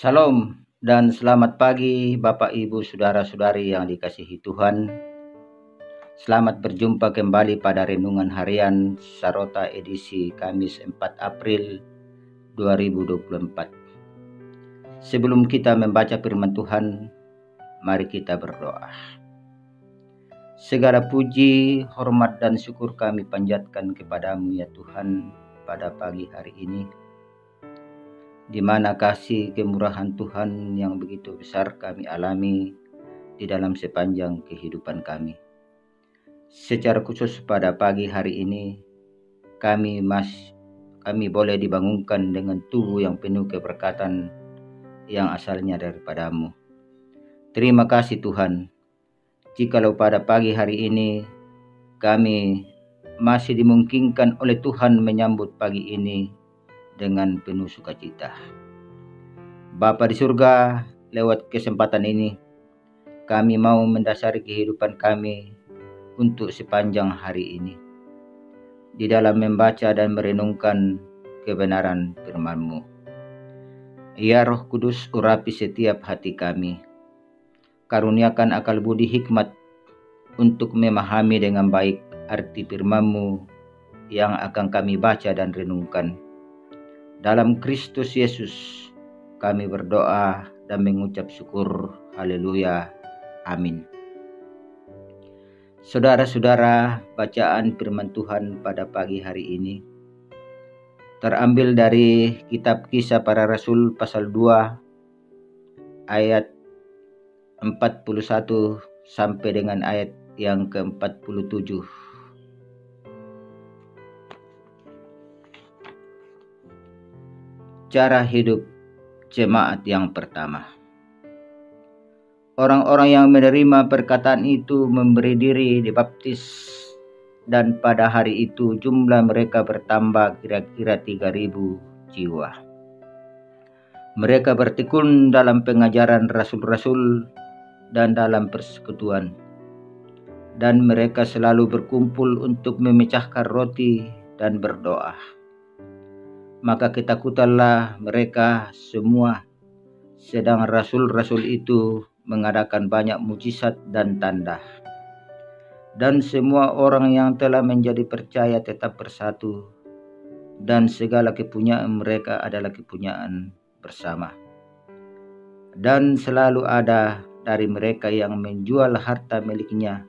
Salam dan selamat pagi Bapak Ibu Saudara-saudari yang dikasihi Tuhan. Selamat berjumpa kembali pada Renungan Harian Sarota edisi Kamis 4 April 2024. Sebelum kita membaca firman Tuhan, mari kita berdoa. Segala puji, hormat dan syukur kami panjatkan kepadamu ya Tuhan pada pagi hari ini, di mana kasih kemurahan Tuhan yang begitu besar kami alami di dalam sepanjang kehidupan kami. Secara khusus pada pagi hari ini, kami boleh dibangunkan dengan tubuh yang penuh keberkatan yang asalnya daripadamu. Terima kasih Tuhan, jikalau pada pagi hari ini kami masih dimungkinkan oleh Tuhan menyambut pagi ini dengan penuh sukacita. Bapa di surga, lewat kesempatan ini kami mau mendasari kehidupan kami untuk sepanjang hari ini di dalam membaca dan merenungkan kebenaran firman-Mu. Ya Roh Kudus, urapi setiap hati kami. Karuniakan akal budi hikmat untuk memahami dengan baik arti firman-Mu yang akan kami baca dan renungkan. Dalam Kristus Yesus kami berdoa dan mengucap syukur. Haleluya. Amin. Saudara-saudara, bacaan firman Tuhan pada pagi hari ini terambil dari kitab Kisah Para Rasul pasal 2 ayat 41 sampai dengan ayat yang ke-47. Cara hidup jemaat yang pertama. Orang-orang yang menerima perkataan itu memberi diri dibaptis, dan pada hari itu jumlah mereka bertambah kira-kira 3.000 jiwa. Mereka bertekun dalam pengajaran rasul-rasul dan dalam persekutuan, dan mereka selalu berkumpul untuk memecahkan roti dan berdoa. Maka ketakutanlah mereka semua, sedang rasul-rasul itu mengadakan banyak mujizat dan tanda. Dan semua orang yang telah menjadi percaya tetap bersatu, dan segala kepunyaan mereka adalah kepunyaan bersama. Dan selalu ada dari mereka yang menjual harta miliknya,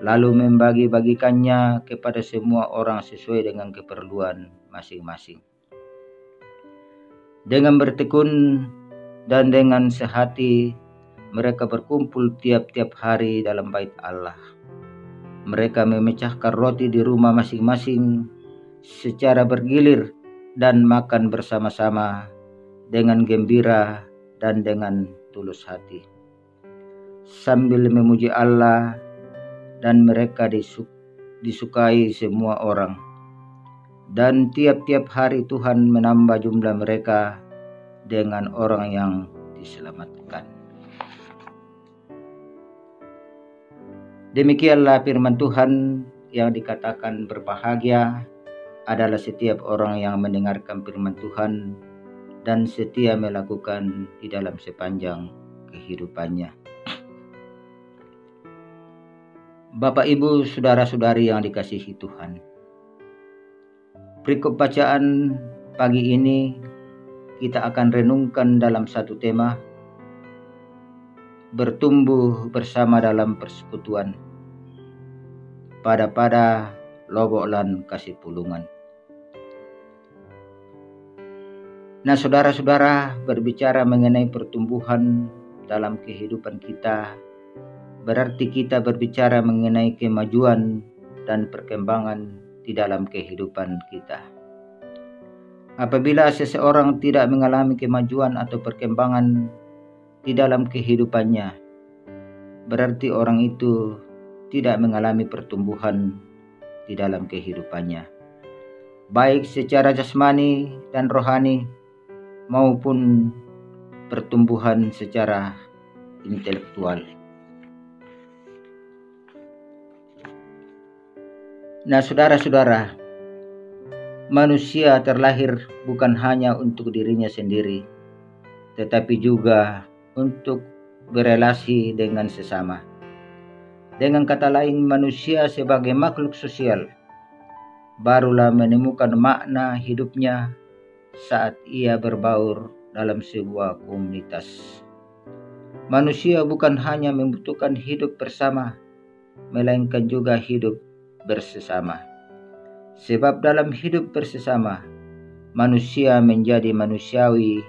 lalu membagi-bagikannya kepada semua orang sesuai dengan keperluan masing-masing. Dengan bertekun dan dengan sehati, mereka berkumpul tiap-tiap hari dalam bait Allah. Mereka memecahkan roti di rumah masing-masing secara bergilir dan makan bersama-sama dengan gembira dan dengan tulus hati, sambil memuji Allah, dan mereka disukai semua orang. Dan tiap-tiap hari Tuhan menambah jumlah mereka dengan orang yang diselamatkan. Demikianlah firman Tuhan yang dikatakan berbahagia adalah setiap orang yang mendengarkan firman Tuhan dan setia melakukan di dalam sepanjang kehidupannya. Bapak, Ibu, Saudara-saudari yang dikasihi Tuhan, berikut bacaan pagi ini kita akan renungkan dalam satu tema, bertumbuh bersama dalam persekutuan pada lobok lan kasih pulungan. Nah, saudara-saudara, berbicara mengenai pertumbuhan dalam kehidupan kita, berarti kita berbicara mengenai kemajuan dan perkembangan di dalam kehidupan kita. Apabila seseorang tidak mengalami kemajuan atau perkembangan di dalam kehidupannya, berarti orang itu tidak mengalami pertumbuhan di dalam kehidupannya, baik secara jasmani dan rohani maupun pertumbuhan secara intelektual. Nah, saudara-saudara, manusia terlahir bukan hanya untuk dirinya sendiri, tetapi juga untuk berelasi dengan sesama. Dengan kata lain, manusia sebagai makhluk sosial barulah menemukan makna hidupnya saat ia berbaur dalam sebuah komunitas. Manusia bukan hanya membutuhkan hidup bersama, melainkan juga hidup bersesama. Sebab dalam hidup bersesama, manusia menjadi manusiawi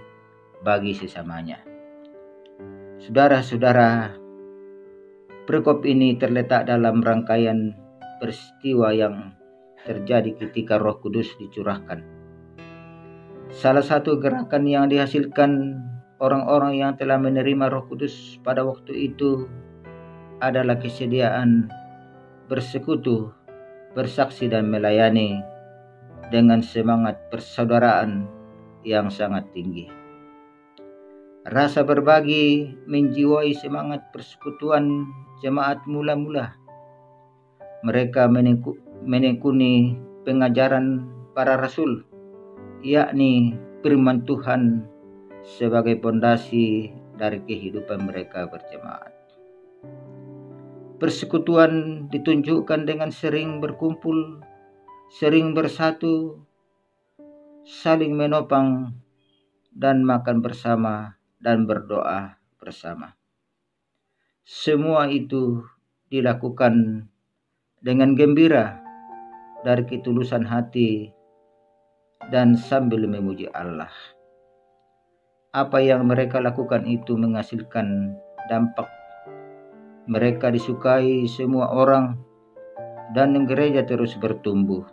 bagi sesamanya. Saudara-saudara, perikop ini terletak dalam rangkaian peristiwa yang terjadi ketika Roh Kudus dicurahkan. Salah satu gerakan yang dihasilkan orang-orang yang telah menerima Roh Kudus pada waktu itu adalah kesediaan bersekutu, bersaksi dan melayani dengan semangat persaudaraan yang sangat tinggi. Rasa berbagi menjiwai semangat persekutuan jemaat mula-mula. Mereka menekuni pengajaran para rasul, yakni firman Tuhan sebagai pondasi dari kehidupan mereka berjemaat. Persekutuan ditunjukkan dengan sering berkumpul, sering bersatu, saling menopang, dan makan bersama dan berdoa bersama. Semua itu dilakukan dengan gembira dari ketulusan hati dan sambil memuji Allah. Apa yang mereka lakukan itu menghasilkan dampak. Mereka disukai semua orang dan gereja terus bertumbuh.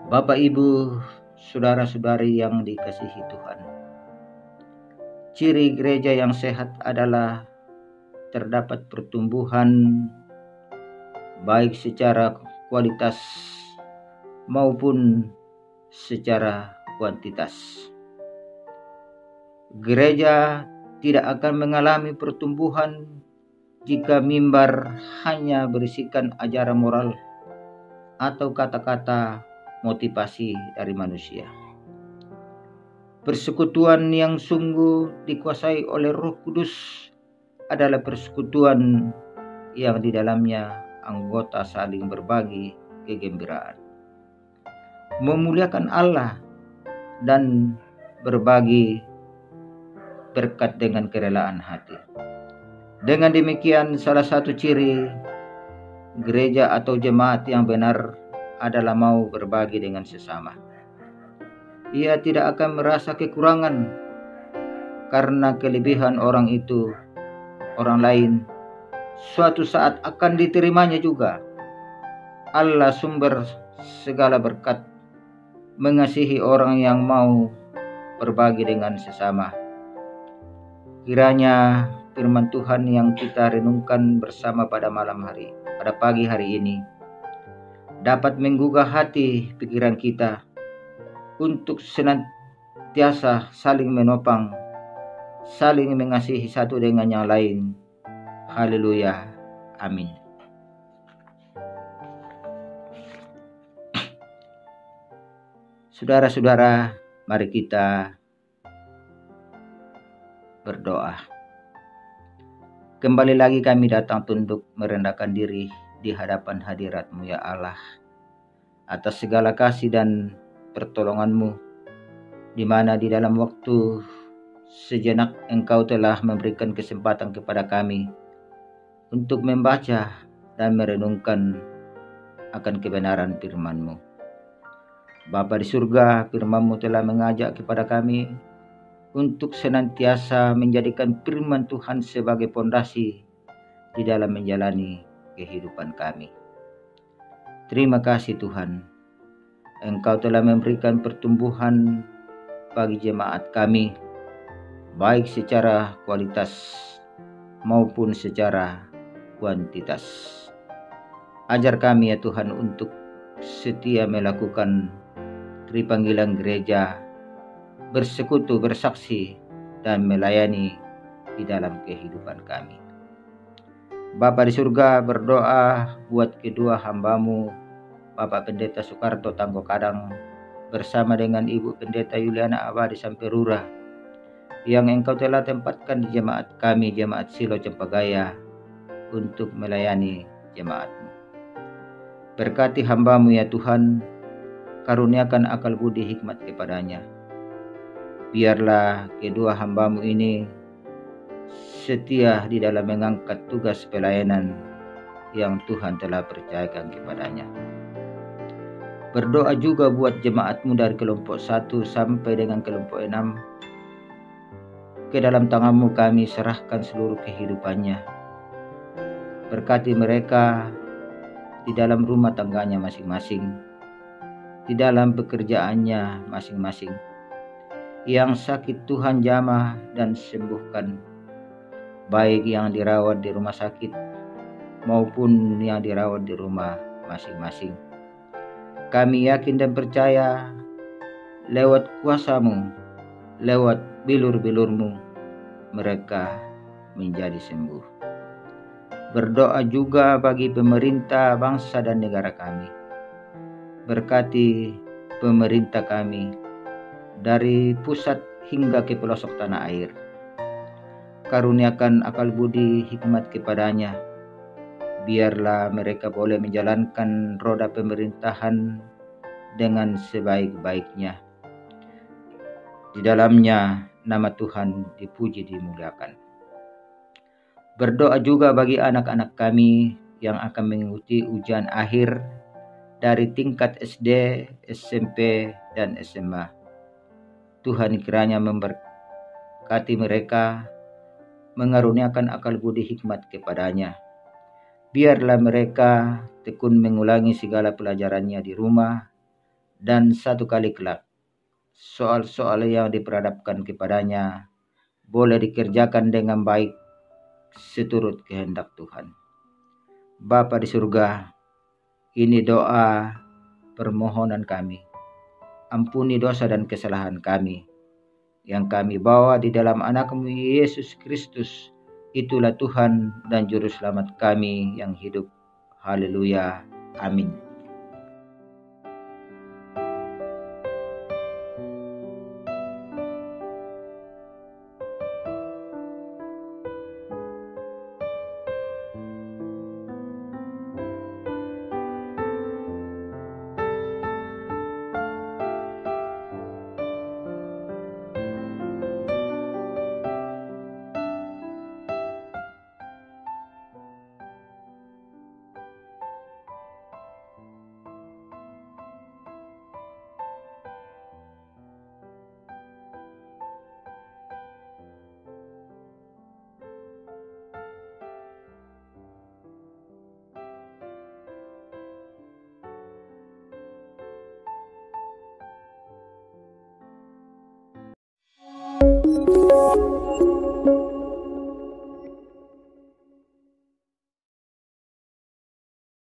Bapak, Ibu, saudara-saudari yang dikasihi Tuhan, ciri gereja yang sehat adalah terdapat pertumbuhan baik secara kualitas maupun secara kuantitas. Gereja tidak akan mengalami pertumbuhan jika mimbar hanya berisikan ajaran moral atau kata-kata motivasi dari manusia. Persekutuan yang sungguh dikuasai oleh Roh Kudus adalah persekutuan yang di dalamnya anggota saling berbagi kegembiraan, memuliakan Allah, dan berbagi berkat dengan kerelaan hati. Dengan demikian, salah satu ciri gereja atau jemaat yang benar adalah mau berbagi dengan sesama. Ia tidak akan merasa kekurangan karena kelebihan orang lain suatu saat akan diterimanya juga. Allah sumber segala berkat mengasihi orang yang mau berbagi dengan sesama. Kiranya firman Tuhan yang kita renungkan bersama pada pagi hari ini dapat menggugah hati pikiran kita untuk senantiasa saling menopang, saling mengasihi satu dengan yang lain. Haleluya. Amin. Saudara-saudara, mari kita berdoa. Kembali lagi kami datang tunduk merendahkan diri di hadapan hadirat-Mu ya Allah, atas segala kasih dan pertolongan-Mu, di mana di dalam waktu sejenak Engkau telah memberikan kesempatan kepada kami untuk membaca dan merenungkan akan kebenaran firman-Mu. Bapa di surga, firman-Mu telah mengajak kepada kami untuk senantiasa menjadikan firman Tuhan sebagai pondasi di dalam menjalani kehidupan kami. Terima kasih Tuhan, Engkau telah memberikan pertumbuhan bagi jemaat kami, baik secara kualitas maupun secara kuantitas. Ajar kami ya Tuhan untuk setia melakukan panggilan gereja, bersekutu, bersaksi, dan melayani di dalam kehidupan kami. Bapa di surga, berdoa buat kedua hamba-Mu, Bapak Pendeta Soekarto Tanggo Kadang bersama dengan Ibu Pendeta Yuliana Abadi Samperura, yang Engkau telah tempatkan di jemaat kami, jemaat Silo Cempagaya, untuk melayani jemaat-Mu. Berkati hamba-Mu ya Tuhan, karuniakan akal budi hikmat kepadanya. Biarlah kedua hamba-Mu ini setia di dalam mengangkat tugas pelayanan yang Tuhan telah percayakan kepadanya. Berdoa juga buat jemaat-Mu dari kelompok 1 sampai dengan kelompok 6. Ke dalam tangan-Mu kami serahkan seluruh kehidupannya. Berkati mereka di dalam rumah tangganya masing-masing, di dalam pekerjaannya masing-masing. Yang sakit Tuhan jamah dan sembuhkan, baik yang dirawat di rumah sakit maupun yang dirawat di rumah masing-masing. Kami yakin dan percaya lewat kuasa-Mu, lewat bilur-bilur-Mu, mereka menjadi sembuh. Berdoa juga bagi pemerintah bangsa dan negara kami. Berkati pemerintah kami dari pusat hingga ke pelosok tanah air. Karuniakan akal budi hikmat kepadanya. Biarlah mereka boleh menjalankan roda pemerintahan dengan sebaik-baiknya. Di dalamnya nama Tuhan dipuji dimuliakan. Berdoa juga bagi anak-anak kami yang akan mengikuti ujian akhir dari tingkat SD, SMP, dan SMA. Tuhan kiranya memberkati mereka, mengaruniakan akal budi hikmat kepadanya. Biarlah mereka tekun mengulangi segala pelajarannya di rumah, dan satu kali kelak soal-soal yang diperhadapkan kepadanya boleh dikerjakan dengan baik seturut kehendak Tuhan. Bapa di surga, ini doa permohonan kami. Ampuni dosa dan kesalahan kami yang kami bawa di dalam anak-Mu Yesus Kristus. Itulah Tuhan dan Juru Selamat kami yang hidup. Haleluya. Amin.